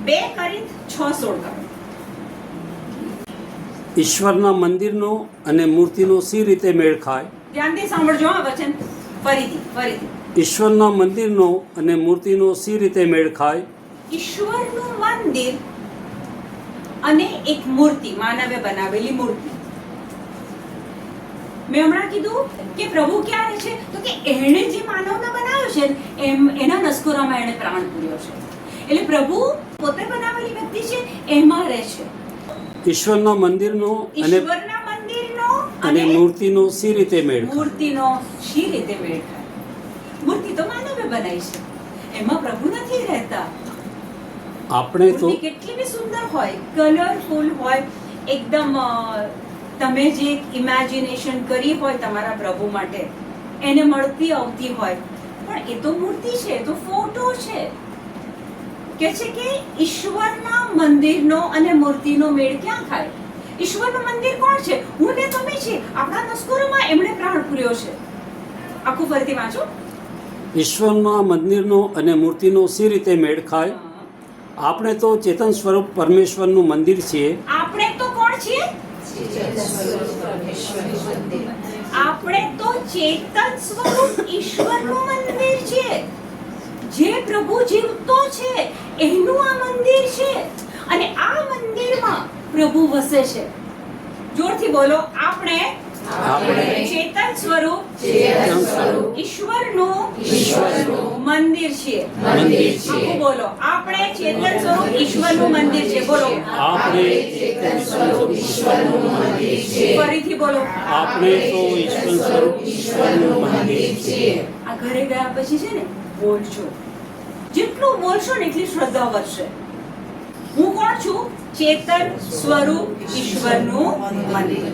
2 કોરિન્થ 6:16 કરો. ઈશ્વરના મંદિરનો અને મૂર્તિનો સી રીતે મેળ ખાય? ધ્યાનથી સાંભળજો આ વચન ફરીથી. ઈશ્વરના મંદિરનો અને મૂર્તિનો સી રીતે મેળ ખાય? ઈશ્વરનું મંદિર અને એક મૂર્તિ, માનવે બનાવેલી મૂર્તિ. મેં હમણાં કીધું કે પ્રભુ ક્યાં રહે છે? તો કે એણે જે માનવને બનાવ્યો છે એના નસકોરામાં એણે પ્રાણ પૂર્યો છે. એટલે પ્રભુ પોતે બનાવેલી વ્યક્તિ છે, એમાં રહે છે. ઈશ્વરના મંદિરનો અને મૂર્તિનો સી રીતે મેળ ખાય? મૂર્તિનો શી રીતે મેળ ખાય? મૂર્તિ તો માનવે બનાવી છે, એમાં પ્રભુ નથી રહેતા. આપણે તો મૂર્તિ કેટલી બી સુંદર હોય, કલરફુલ હોય, એકદમ તમે જે ઇમેજિનેશન કરી હોય તમારા પ્રભુ માટે એને મળતી આવતી હોય, પણ એ તો મૂર્તિ છે, એ તો ફોટો છે. કે છે કે ઈશ્વરના મંદિરનો અને મૂર્તિનો મેળ ક્યાં ખાય? ઈશ્વરનું મંદિર કોણ છે? હું ને તમે છે. આપણા નસકોરામાં એમણે પ્રાણ પૂર્યો છે. આખું ફરીથી વાંચો. ઈશ્વરના મંદિરનો અને મૂર્તિનો સી રીતે મેળ ખાય? આપણે તો ચેતન સ્વરૂપ પરમેશ્વરનું મંદિર છીએ. આપણે તો કોણ છીએ? આપણે તો ચેતન સ્વરૂપ ઈશ્વરનું મંદિર છે. જે પ્રભુ જીવતો છે એનું આ મંદિર છે, અને આ મંદિરમાં પ્રભુ વસે છે. જોરથી બોલો. આપણે ચેતન સ્વરૂપ ઈશ્વરનું મંદિર છીએ. આખું બોલો. આપણે ચેતન સ્વરૂપ ઈશ્વરનું મંદિર છે. બોલો. ફરીથી બોલો. આપણે તો ઈશ્વર સ્વરૂપ ઈશ્વરનું મંદિર છીએ. આ ઘરે ગયા પછી છે ને બોલજો. જેટલું બોલશો ને એટલી શ્રદ્ધા વધશે. હું કોણ છું? ચેતન સ્વરૂપ ઈશ્વરનું મંદિર.